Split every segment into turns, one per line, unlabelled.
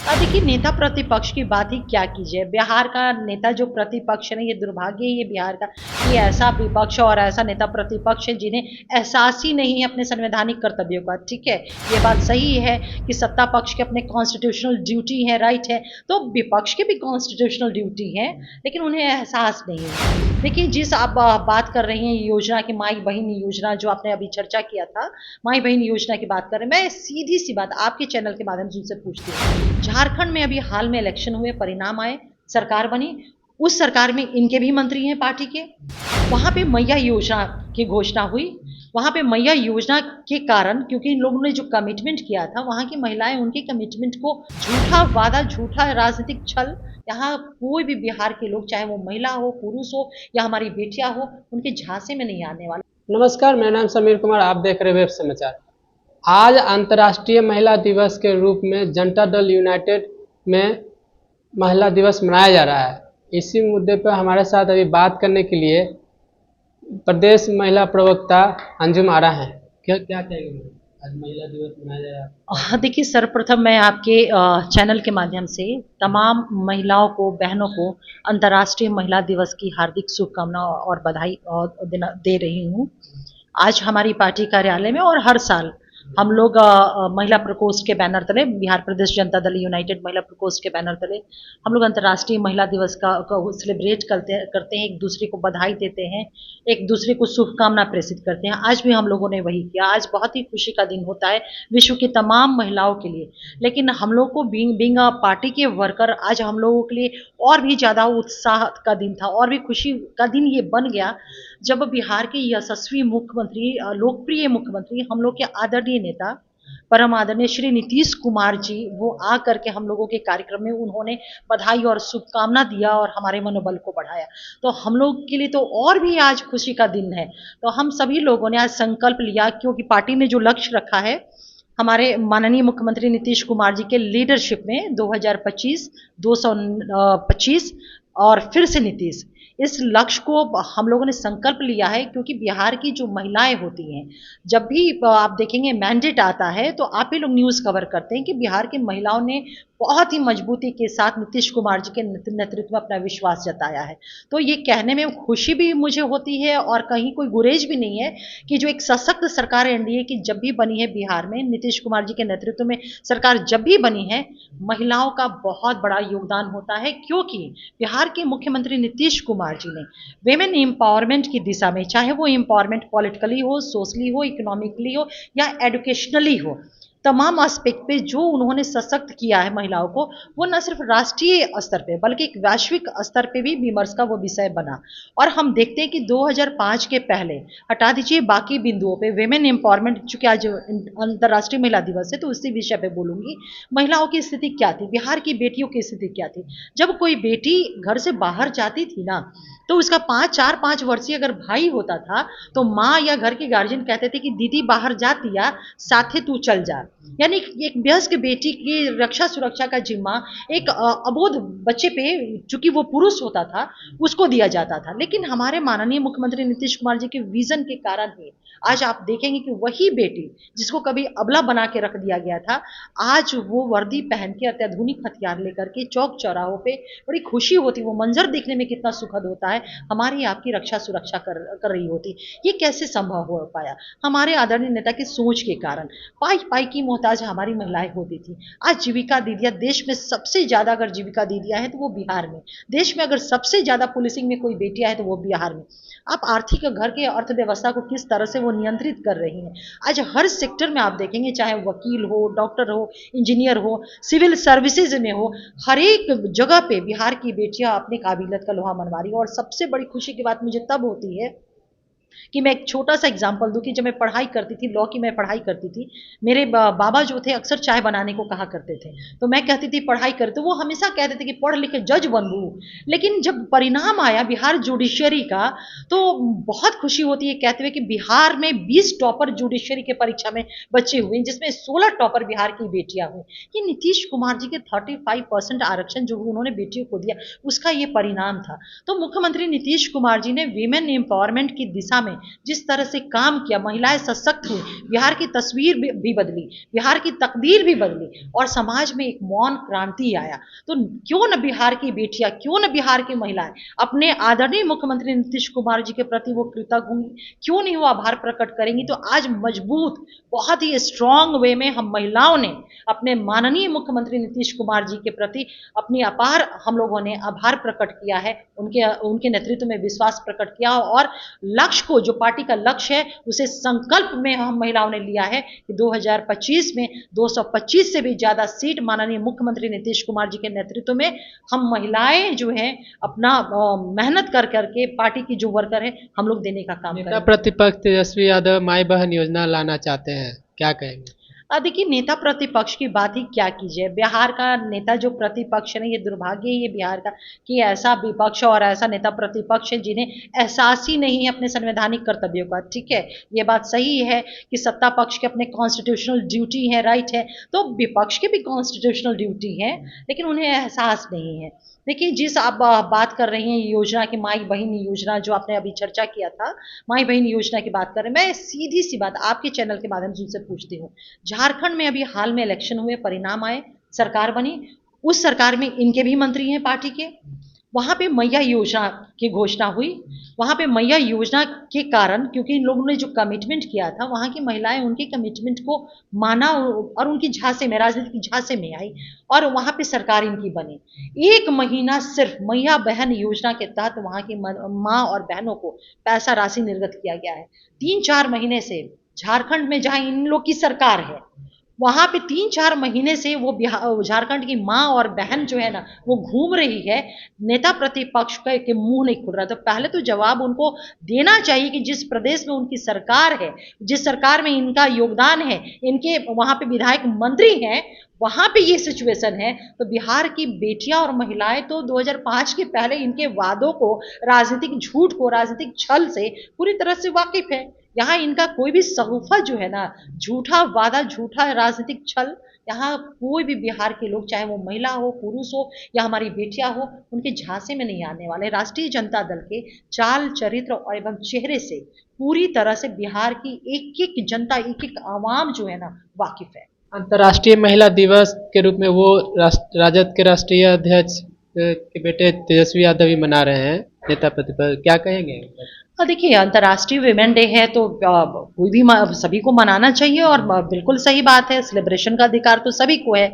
देखिए, नेता प्रतिपक्ष की बात ही क्या कीजिए। बिहार का नेता जो प्रतिपक्ष है ना, ये दुर्भाग्य है ये बिहार का, ये ऐसा विपक्ष और ऐसा नेता प्रतिपक्ष है जिन्हें एहसास ही नहीं है अपने संवैधानिक कर्तव्यों का। ठीक है, ये बात सही है कि सत्ता पक्ष के अपने कॉन्स्टिट्यूशनल ड्यूटी है, राइट है, तो विपक्ष की भी कॉन्स्टिट्यूशनल ड्यूटी है, लेकिन उन्हें एहसास नहीं है। देखिए, जिस आप बात कर रही हैं योजना की, माई बहन योजना जो आपने अभी चर्चा किया था, माई बहन योजना की बात कर रहे हैं, मैं सीधी सी बात आपके चैनल के माध्यम से उनसे पूछती हूँ। झारखंड में अभी हाल में इलेक्शन हुए, परिणाम आए, सरकार बनी, उस सरकार में इनके भी मंत्री हैं पार्टी के। वहां पे मैया योजना की घोषणा हुई। वहां पे मैया योजना के कारण, क्योंकि इन लोगों ने जो कमिटमेंट किया था, वहां की महिलाएं उनके कमिटमेंट को, झूठा वादा, झूठा राजनीतिक छल, यहाँ कोई भी बिहार के लोग, चाहे वो महिला हो, पुरुष हो या हमारी बेटियां हो, उनके झांसे में नहीं आने वाले।
नमस्कार, मेरा नाम समीर कुमार, आप देख रहे वेब समाचार। आज अंतर्राष्ट्रीय महिला दिवस के रूप में जनता दल यूनाइटेड में महिला दिवस मनाया जा रहा है। इसी मुद्दे पर हमारे साथ अभी बात करने के लिए प्रदेश महिला प्रवक्ता अंजुम आरा हैं। क्या क्या कहेंगे, आज महिला दिवस मनाया जा रहा है?
हाँ, देखिए, सर्वप्रथम मैं आपके चैनल के माध्यम से तमाम महिलाओं को, बहनों को अंतर्राष्ट्रीय महिला दिवस की हार्दिक शुभकामनाएं और बधाई और दे रही हूँ। आज हमारी पार्टी कार्यालय में और हर साल हम लोग महिला प्रकोष्ठ के बैनर तले, बिहार प्रदेश जनता दल यूनाइटेड महिला प्रकोष्ठ के बैनर तले हम लोग अंतर्राष्ट्रीय महिला दिवस का सेलिब्रेट करते हैं, एक दूसरे को बधाई देते हैं, एक दूसरे को शुभकामना प्रेषित करते हैं। आज भी हम लोगों ने वही किया। आज बहुत ही खुशी का दिन होता है विश्व की तमाम महिलाओं के लिए, लेकिन हम लोग को बीइंग पार्टी के वर्कर, आज हम लोगों के लिए और भी ज़्यादा उत्साह का दिन था और भी खुशी का दिन ये बन गया जब बिहार के यशस्वी मुख्यमंत्री, लोकप्रिय मुख्यमंत्री, हम लोग के आदरणीय नेता, परम आदरणीय श्री नीतीश कुमार जी, वो आ करके हम लोगों के कार्यक्रम में उन्होंने बधाई और शुभकामना दिया और हमारे मनोबल को बढ़ाया। तो हम लोग के लिए तो और भी आज खुशी का दिन है। तो हम सभी लोगों ने आज संकल्प लिया, क्योंकि पार्टी ने जो लक्ष्य रखा है हमारे माननीय मुख्यमंत्री नीतीश कुमार जी के लीडरशिप में 2025, 225 और फिर से नीतीश, इस लक्ष्य को हम लोगों ने संकल्प लिया है। क्योंकि बिहार की जो महिलाएं होती हैं, जब भी आप देखेंगे मैंडेट आता है तो आप ही लोग न्यूज़ कवर करते हैं कि बिहार की महिलाओं ने बहुत ही मजबूती के साथ नीतीश कुमार जी के नेतृत्व में अपना विश्वास जताया है। तो ये कहने में खुशी भी मुझे होती है और कहीं कोई गुरेज भी नहीं है कि जो एक सशक्त सरकार एनडीए की जब भी बनी है बिहार में, नीतीश कुमार जी के नेतृत्व में सरकार जब भी बनी है, महिलाओं का बहुत बड़ा योगदान होता है। क्योंकि बिहार के मुख्यमंत्री नीतीश कुमार जी ने वेमेन एम्पावरमेंट की दिशा में, चाहे वो एम्पावरमेंट पॉलिटिकली हो, सोशली हो, इकोनॉमिकली हो या एडुकेशनली हो, तमाम एस्पेक्ट पे जो उन्होंने सशक्त किया है महिलाओं को, वो न सिर्फ राष्ट्रीय स्तर पे बल्कि एक वैश्विक स्तर पे भी विमर्श का वो विषय बना। और हम देखते हैं कि 2005 के पहले, हटा दीजिए बाकी बिंदुओं पे, वेमेन एम्पावरमेंट, चूंकि आज अंतर्राष्ट्रीय महिला दिवस है तो उसी विषय पे बोलूंगी। महिलाओं की स्थिति क्या थी, बिहार की बेटियों की स्थिति क्या थी। जब कोई बेटी घर से बाहर जाती थी ना, तो उसका 5 वर्षीय अगर भाई होता था तो माँ या घर के गार्जियन कहते थे कि दीदी बाहर जाती या साथे तू चल जा। यानी एक वयस्क बेटी की रक्षा सुरक्षा का जिम्मा एक अबोध बच्चे पे, चूंकि वो पुरुष होता था, उसको दिया जाता था। लेकिन हमारे माननीय मुख्यमंत्री नीतीश कुमार जी के विजन के कारण ही आज आप देखेंगे कि वही बेटी जिसको कभी अबला बना के रख दिया गया था, आज वो वर्दी पहन के अत्याधुनिक हथियार लेकर के चौक चौराहों पे, बड़ी खुशी होती, वो मंजर देखने में कितना सुखद होता है, हमारी आपकी रक्षा सुरक्षा कर रही होती। ये कैसे संभव हो पाया? हमारे आदरणीय नेता की सोच के कारण। पाई पाई की मोहताज हमारी महिलाएं होती थी। आज जीविका दीदियां, देश में सबसे ज्यादा अगर जीविका दीदियां हैं तो वो बिहार में, देश में अगर सबसे ज्यादा पुलिसिंग में कोई बेटियां हैं तो वो बिहार में। आप आर्थिक घर के अर्थव्यवस्था को किस तरह से वो नियंत्रित कर रही हैं। आज हर सेक्टर में आप देखेंगे, चाहे वकील हो, डॉक्टर हो, इंजीनियर हो, सिविल सर्विसेज में हो, हर एक जगह पे बिहार की बेटियां अपनी काबिलियत का लोहा मनवा रही है। और सबसे बड़ी खुशी की बात मुझे तब होती है कि मैं एक छोटा सा एग्जांपल दूं कि जब मैं पढ़ाई करती थी, लॉ की मैं पढ़ाई करती थी, मेरे बाबा जो थे अक्सर चाय बनाने को कहा करते थे। तो मैं कहती थी पढ़ाई कर, तो वो हमेशा कहते थे कि पढ़ लिख के जज बनूं। लेकिन जब परिणाम आया बिहार जुडिशरी का, तो बहुत खुशी होती है कहते हुए कि बिहार में 20 टॉपर जुडिशरी के परीक्षा में बच्चे हुए, जिसमें 16 टॉपर बिहार की बेटियां हुई। ये नीतीश कुमार जी के 35% आरक्षण जो उन्होंने बेटियों को दिया, उसका ये परिणाम था। तो मुख्यमंत्री नीतीश कुमार जी ने वीमेन एम्पावरमेंट की दिशा में जिस तरह से काम किया, महिलाएं सशक्त हुई, बिहार की तस्वीर भी बदली, बिहार की तकदीर भी बदली और समाज में एक मौन क्रांति आया। तो क्यों न बिहार की बेटियां, क्यों न बिहार की महिलाएं अपने आदरणीय मुख्यमंत्री नीतीश कुमार जी के प्रति वो कृतज्ञ होंगी, क्यों नहीं वो आभार प्रकट करेंगी। तो आज मजबूत, बहुत ही स्ट्रांग वे में हम महिलाओं ने अपने माननीय मुख्यमंत्री नीतीश कुमार जी के प्रति अपनी अपार हम लोगों ने आभार प्रकट किया है, उनके उनके नेतृत्व में विश्वास प्रकट किया और लक्ष्य को, जो पार्टी का लक्ष्य है, उसे संकल्प में हम महिलाओं ने लिया है कि 2025 में 225 से भी ज्यादा सीट माननीय मुख्यमंत्री नीतीश कुमार जी के नेतृत्व में हम महिलाएं जो है अपना मेहनत कर करके पार्टी की जो वर्कर है हम लोग देने का काम
नेता
करेंगे।
प्रतिपक्ष तेजस्वी यादव माई बहन योजना लाना चाहते हैं, क्या कहेंगे?
देखिए, नेता प्रतिपक्ष की बात ही क्या कीजिए, बिहार का नेता जो प्रतिपक्ष है, ये दुर्भाग्य ही है बिहार का कि ऐसा विपक्ष और ऐसा नेता प्रतिपक्ष है जिन्हें एहसास ही नहीं है अपने संवैधानिक कर्तव्यों का। ठीक है, ये बात सही है कि सत्ता पक्ष के अपने कॉन्स्टिट्यूशनल ड्यूटी है, राइट है, तो विपक्ष की भी कॉन्स्टिट्यूशनल ड्यूटी है, लेकिन उन्हें एहसास नहीं है। देखिए, जिस आप बात कर रही हैं योजना की, माई बहन योजना जो आपने अभी चर्चा किया था, माई बहन योजना की बात करें, मैं सीधी सी बात आपके चैनल के माध्यम से उनसे पूछती हूँ। झारखंड में अभी हाल में इलेक्शन हुए, परिणाम आए, सरकार बनी, उस सरकार में इनके भी मंत्री हैं पार्टी के, वहां पे मैया योजना की घोषणा हुई। वहां पे मैया योजना के कारण, क्योंकि इन लोगों ने जो कमिटमेंट किया था, वहां की महिलाएं उनके कमिटमेंट को माना और उनकी झांसे में, राजनीति की झांसे में आई और वहां पे सरकार इनकी बनी। 1 महीना सिर्फ मैया बहन योजना के तहत वहां की माँ और बहनों को पैसा राशि निर्गत किया गया है। 3-4 महीने से झारखंड में जहां इन लोग की सरकार है, वहां पे 3-4 महीने से वो झारखंड की माँ और बहन जो है ना, वो घूम रही है, नेता प्रतिपक्ष के मुंह नहीं खुल रहा। तो पहले तो जवाब उनको देना चाहिए कि जिस प्रदेश में उनकी सरकार है, जिस सरकार में इनका योगदान है, इनके वहां पे विधायक मंत्री हैं, वहां पे ये सिचुएशन है, तो बिहार की बेटियां और महिलाएं तो 2005 के पहले इनके वादों को, राजनीतिक झूठ को, राजनीतिक छल से पूरी तरह से वाकिफ है। यहाँ इनका कोई भी सगुफा जो है ना, झूठा वादा, झूठा राजनीतिक छल, यहाँ कोई भी बिहार के लोग, चाहे वो महिला हो, पुरुष हो या हमारी बेटियां हो, उनके झांसे में नहीं आने वाले। राष्ट्रीय जनता दल के चाल, चरित्र और एवं चेहरे से पूरी तरह से बिहार की एक एक जनता, एक एक आवाम जो है ना, वाकिफ है।
अंतर्राष्ट्रीय महिला दिवस के रूप में वो राजद के राष्ट्रीय अध्यक्ष के बेटे तेजस्वी यादव भी मना रहे हैं, नेता प्रतिपक्ष, क्या कहेंगे?
देखिए, अंतर्राष्ट्रीय विमेन डे है तो कोई भी सभी को मनाना चाहिए और बिल्कुल सही बात है, सेलिब्रेशन का अधिकार तो सभी को है।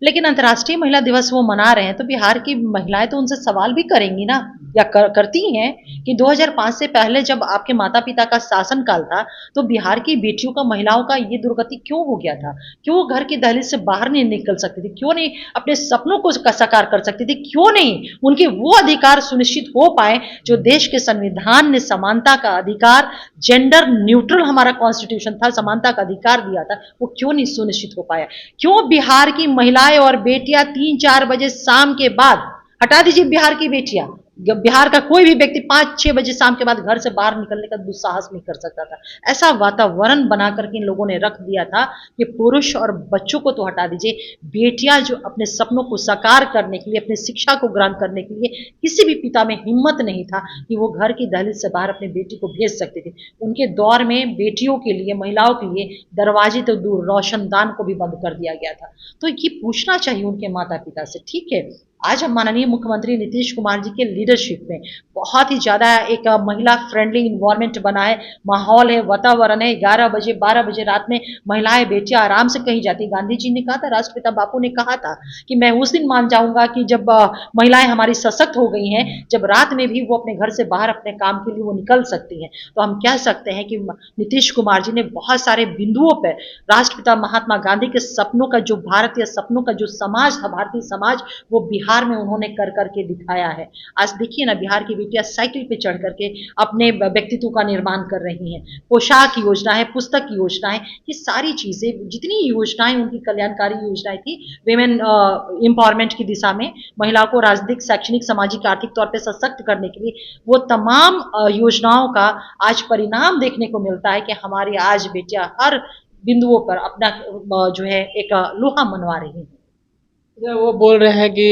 लेकिन अंतर्राष्ट्रीय महिला दिवस वो मना रहे हैं तो बिहार की महिलाएं तो उनसे सवाल भी करेंगी ना, या करती हैं कि 2005 से पहले जब आपके माता पिता का शासन काल था, तो बिहार की बेटियों का, महिलाओं का ये दुर्गति क्यों हो गया था, क्यों वो घर की दहलीज से बाहर नहीं निकल सकती थी, क्यों नहीं अपने सपनों को साकार कर सकती थी, क्यों नहीं उनके वो अधिकार सुनिश्चित हो पाए जो देश के संविधान ने समानता का अधिकार, जेंडर न्यूट्रल हमारा कॉन्स्टिट्यूशन था, समानता का अधिकार दिया था, वो क्यों नहीं सुनिश्चित हो पाया। क्यों बिहार की महिलाएं और बेटियां 3-4 बजे शाम के बाद, हटा दीजिए बिहार की बेटियां, बिहार का कोई भी व्यक्ति 5-6 बजे शाम के बाद घर से बाहर निकलने का दुस्साहस नहीं कर सकता था। ऐसा वातावरण बना करके इन लोगों ने रख दिया था कि पुरुष और बच्चों को तो हटा दीजिए, बेटियां जो अपने सपनों को साकार करने के लिए, अपनी शिक्षा को ग्रहण करने के लिए, किसी भी पिता में हिम्मत नहीं था कि वो घर की दहलीज से बाहर अपनी बेटी को भेज सकते थे। उनके दौर में बेटियों के लिए, महिलाओं के लिए दरवाजे तो दूर, रोशनदान को भी बंद कर दिया गया था। तो ये पूछना चाहिए उनके माता पिता से। ठीक है, आज हम माननीय मुख्यमंत्री नीतीश कुमार जी के लीडरशिप में बहुत ही ज़्यादा एक महिला फ्रेंडली इन्वायरमेंट बना है, माहौल है, वातावरण है। 11 बजे 12 बजे रात में महिलाएं बेटियां आराम से कहीं जाती। गांधी जी ने कहा था, राष्ट्रपिता बापू ने कहा था कि मैं उस दिन मान जाऊंगा कि जब महिलाएं हमारी सशक्त हो गई हैं, जब रात में भी वो अपने घर से बाहर अपने काम के लिए वो निकल सकती हैं। तो हम कह सकते हैं कि नीतीश कुमार जी ने बहुत सारे बिंदुओं पर राष्ट्रपिता महात्मा गांधी के सपनों का, जो भारतीय सपनों का जो समाज था, भारतीय समाज, वो बिहार में उन्होंने कर करके दिखाया है। आज देखिए ना, बिहार की बेटियां साइकिल पे चढ़ करके अपने व्यक्तित्व का निर्माण कर रही हैं। पोशाक योजना है, पुस्तक योजना है, ये सारी चीजें, जितनी योजनाएं उनकी कल्याणकारी योजनाएं थी विमेन एम्पावरमेंट की दिशा में, महिलाओं को राजनीतिक, शैक्षणिक, सामाजिक, आर्थिक तौर पर सशक्त करने के लिए, वो तमाम योजनाओं का आज परिणाम देखने को मिलता है कि हमारी आज बेटियां हर बिंदुओं पर अपना जो है एक लोहा मनवा रही हैं।
वो बोल रहे हैं कि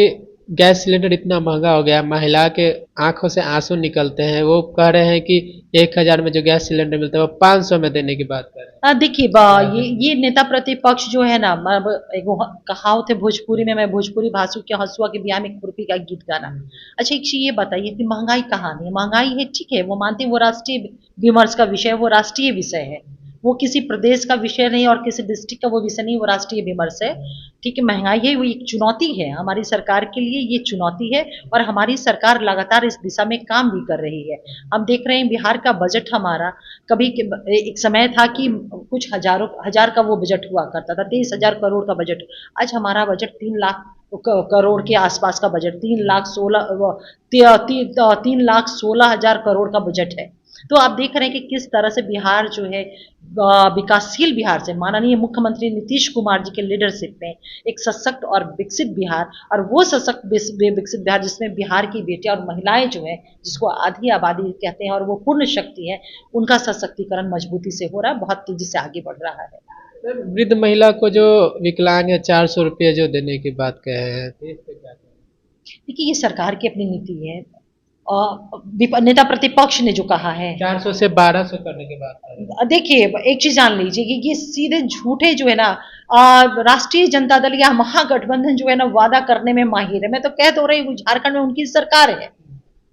गैस सिलेंडर इतना महंगा हो गया, महिला के आंखों से आंसू निकलते हैं। वो कह रहे हैं कि 1,000 में जो गैस सिलेंडर मिलता है वो 500 में देने की बात कर रहे हैं।
देखिए ये नेता प्रतिपक्ष जो है ना, एगो कहावत है भोजपुरी में, मैं भोजपुरी भाषु के हंसुआ के ब्याह में खुरपी का गीत गाना। अच्छा एक चीज ये बताइए कि महंगाई कहाँ है? महंगाई है, ठीक है, वो मानते हैं वो राष्ट्रीय विमर्श का विषय है, वो राष्ट्रीय विषय है, वो किसी प्रदेश का विषय नहीं और किसी डिस्ट्रिक्ट का वो विषय नहीं, वो राष्ट्रीय विमर्श है। ठीक है, महंगाई है, वो एक चुनौती है हमारी सरकार के लिए, ये चुनौती है और हमारी सरकार लगातार इस दिशा में काम भी कर रही है। हम देख रहे हैं बिहार का बजट हमारा, कभी एक समय था कि कुछ हजार का वो बजट हुआ करता था, 23,000 करोड़ का बजट। आज हमारा बजट 3 लाख करोड़ के आसपास का बजट, 3,16,000 करोड़ का बजट है। तो आप देख रहे हैं कि किस तरह से बिहार जो है विकासशील बिहार से माननीय मुख्यमंत्री नीतीश कुमार जी के लीडरशिप में एक सशक्त और विकसित बिहार, और वो सशक्त विकसित बिहार जिसमें बिहार की बेटियां और महिलाएं जो है, जिसको आधी आबादी कहते हैं और वो पूर्ण शक्ति है, उनका सशक्तिकरण मजबूती से हो रहा है, बहुत तेजी से आगे बढ़ रहा है।
वृद्ध महिला को जो विकलांग है 400 रुपये जो देने की बात कहे हैं, तो इस पे क्या कहें?
देखिए ये सरकार की अपनी नीति है और नेता प्रतिपक्ष ने जो कहा है
400 से 1200 करने की बात कर रहे हैं।
देखिए एक चीज जान लीजिए कि ये सीधे झूठे जो है ना, राष्ट्रीय जनता दल या महागठबंधन जो है ना वादा करने में माहिर है। मैं तो कह तो रही हूँ झारखंड में उनकी सरकार है,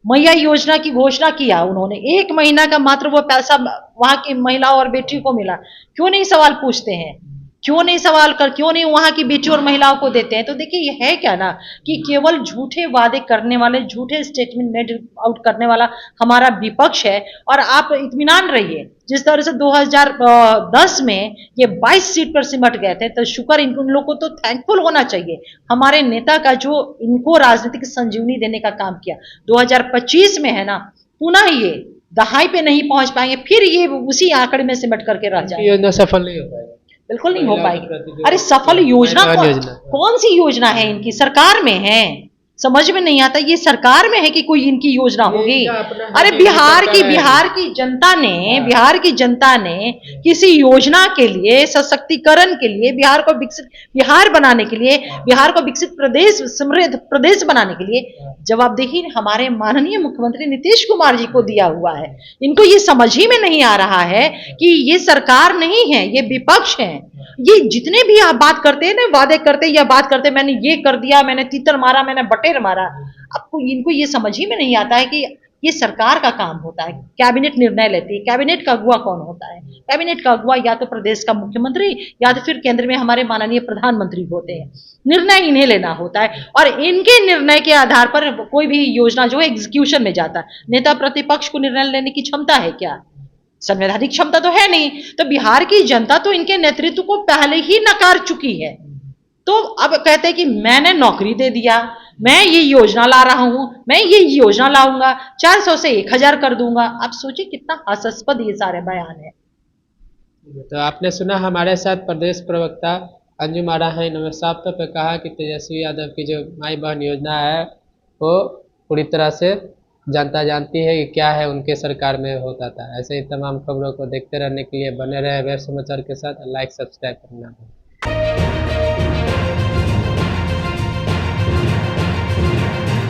मैया योजना की घोषणा किया उन्होंने, 1 महीना का मात्र वो पैसा वहां की महिला और बेटी को मिला। क्यों नहीं सवाल पूछते हैं, क्यों नहीं सवाल कर, क्यों नहीं वहां की बेटी और महिलाओं को देते हैं? तो देखिए ये है क्या ना कि केवल झूठे वादे करने वाले, झूठे स्टेटमेंट मेड आउट करने वाला हमारा विपक्ष है। और आप इत्मीनान रहिए, जिस तरह से 2010 में ये 22 सीट पर सिमट गए थे, तो शुक्र इन लोगों को तो थैंकफुल होना चाहिए हमारे नेता का जो इनको राजनीतिक संजीवनी देने का काम किया। 2025 में है ना, पुनः ये दहाई पे नहीं पहुंच पाएंगे, फिर ये उसी आंकड़े में सिमट करके रह जाएंगे।
योजना सफल नहीं हो पाएगी,
बिल्कुल नहीं हो पाएगी। अरे सफल योजना कौन सी योजना है इनकी? सरकार में है, समझ में नहीं आता ये सरकार में है कि कोई इनकी योजना होगी? अरे बिहार की जनता ने किसी योजना के लिए, सशक्तिकरण के लिए, बिहार को विकसित बिहार बनाने के लिए, बिहार को विकसित प्रदेश, समृद्ध प्रदेश बनाने के लिए जवाबदेही हमारे माननीय मुख्यमंत्री नीतीश कुमार जी को दिया हुआ है। इनको ये समझ ही में नहीं आ रहा है कि ये सरकार नहीं है, ये विपक्ष है। ये जितने भी आप बात करते हैं ना, वादे करते या बात करते, मैंने ये कर दिया, मैंने तीतर मारा, मैंने बटेर मारा, आपको इनको ये समझ ही में नहीं आता है कि ये सरकार का काम होता है। कैबिनेट निर्णय लेती है, कैबिनेट का अगुवा कौन होता है? कैबिनेट का अगुवा या तो प्रदेश का मुख्यमंत्री या तो फिर केंद्र में हमारे माननीय प्रधानमंत्री होते हैं। निर्णय इन्हें लेना होता है और इनके निर्णय के आधार पर कोई भी योजना जो है एग्जीक्यूशन में जाता है। नेता प्रतिपक्ष को निर्णय लेने की क्षमता है क्या? संवैधानिक क्षमता तो है नहीं। तो बिहार की जनता तो इनके नेतृत्व को पहले ही नकार चुकी है। तो अब कहते हैं कि मैंने नौकरी दे दिया, मैं ये योजना ला रहा हूं, मैं ये योजना लाऊंगा, 400 से 1,000 कर दूंगा। आप सोचिए कितना हास्यास्पद ये सारे बयान है।
तो आपने सुना हमारे साथ प्रदेश प्रवक्ता अंजुम आरा हैं, इन्होंने साफ तौर पर कहा कि तेजस्वी यादव की जो माई बहन योजना है वो पूरी तरह से जनता जानती है कि क्या है उनके सरकार में होता था। ऐसे ही तमाम खबरों को देखते रहने के लिए बने रहे वेब समाचार के साथ। लाइक सब्सक्राइब करना।